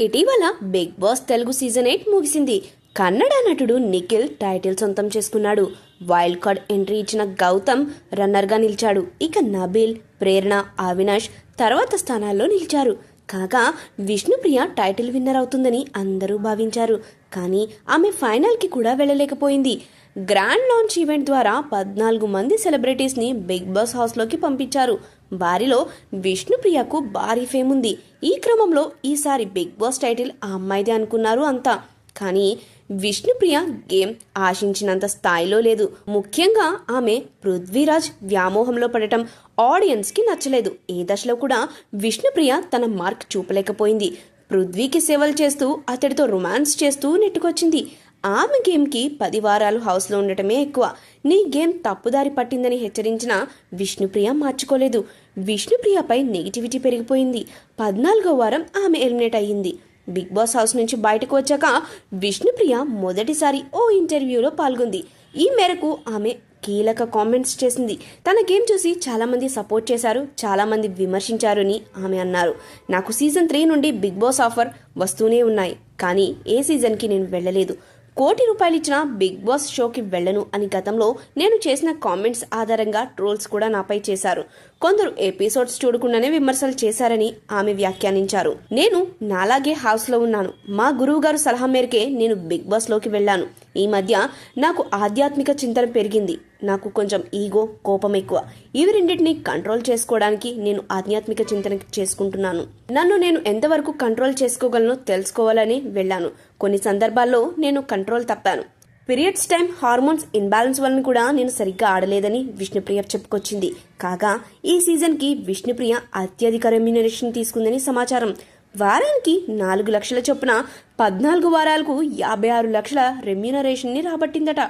ఇటీవల big boss Telugu season 8 ముగిసింది. కన్నడ నటుడు నిఖిల్ టైటిల్ సొంతం చేసుకున్నాడు. వైల్డ్ కార్డ్ ఎంట్రీ ఇచ్చిన గౌతమ్ రన్నర్గా నిలిచాడు. ఇక నబీల్, ప్రేరణ, అవినాష్ తర్వాత స్థానాల్లో నిలిచారు. కాగా విష్ణుప్రియ టైటిల్ విన్నర్ అవుతుందని అందరూ భావించారు. కానీ ఆమె ఫైనల్కి కూడా వెళ్ళలేకపోయింది. గ్రాండ్ లాంచ్ ఈవెంట్ ద్వారా 14 మంది సెలబ్రిటీస్ని బిగ్ బాస్ హౌస్లోకి పంపించారు. వారిలో విష్ణుప్రియకు భారీ ఫేమ్ ఉంది. ఈ క్రమంలో ఈసారి బిగ్ బాస్ టైటిల్ ఆ అమ్మాయిదే అనుకున్నారు అంతా. కానీ విష్ణుప్రియ గేమ్ ఆశించినంత స్థాయిలో లేదు. ముఖ్యంగా ఆమె పృథ్వీరాజ్ వ్యామోహంలో పడటం ఆడియన్స్కి నచ్చలేదు. ఏ దశలో కూడా విష్ణుప్రియ తన మార్క్ చూపలేకపోయింది. పృథ్వీకి సేవలు చేస్తూ అతడితో రొమాన్స్ చేస్తూ నెట్టుకొచ్చింది. ఆమె గేమ్కి 10 వారాలు హౌస్లో ఉండటమే ఎక్కువ. నీ గేమ్ తప్పుదారి పట్టిందని హెచ్చరించిన విష్ణుప్రియ మార్చుకోలేదు. విష్ణుప్రియపై నెగిటివిటీ పెరిగిపోయింది. 14వ వారం ఆమె ఎలిమినేట్ అయ్యింది. బిగ్ బాస్ హౌస్ నుంచి బయటకు వచ్చాక విష్ణుప్రియ మొదటిసారి ఓ ఇంటర్వ్యూలో పాల్గొంది. ఈ మేరకు ఆమె కీలక కామెంట్స్ చేసింది. తన గేమ్ చూసి చాలామంది సపోర్ట్ చేశారు, చాలామంది విమర్శించారు అని ఆమె అన్నారు. నాకు సీజన్ 3 నుండి బిగ్ బాస్ ఆఫర్ వస్తూనే ఉన్నాయి, కానీ ఏ సీజన్కి నేను వెళ్ళలేదు. ₹1 కోటి ఇచ్చిన బిగ్ బాస్ షోకి వెళ్ళను అని గతంలో నేను చేసిన కామెంట్స్ ఆధారంగా ట్రోల్స్ కూడా నాపై చేశారు. కొందరు ఎపిసోడ్స్ చూడకుండానే విమర్శలు చేశారని ఆమె వ్యాఖ్యానించారు. నేను నాలాగే హౌస్లో ఉన్నాను. మా గురువు గారు సలహా మేరకే నేను బిగ్ బాస్లోకి వెళ్ళాను. ఈ మధ్య నాకు ఆధ్యాత్మిక చింతన పెరిగింది. నాకు కొంచెం ఈగో, కోపం ఎక్కువ. ఇవి రెండింటిని కంట్రోల్ చేసుకోవడానికి నేను ఆధ్యాత్మిక చింతన చేసుకుంటున్నాను. నన్ను నేను ఎంతవరకు కంట్రోల్ చేసుకోగలను తెలుసుకోవాలని వెళ్ళాను. కొన్ని సందర్భాల్లో నేను కంట్రోల్ తప్పాను. పీరియడ్స్ టైం హార్మోన్స్ ఇన్బ్యాలెన్స్ వలన కూడా నేను సరిగ్గా ఆడలేదని విష్ణుప్రియ చెప్పుకొచ్చింది. కాగా ఈ సీజన్కి విష్ణుప్రియ అత్యధిక రెమ్యునరేషన్ తీసుకుందని సమాచారం. వారానికి 4 లక్షల చొప్పున 14 వారాలకు 56 లక్షల రెమ్యునరేషన్ని రాబట్టిందట.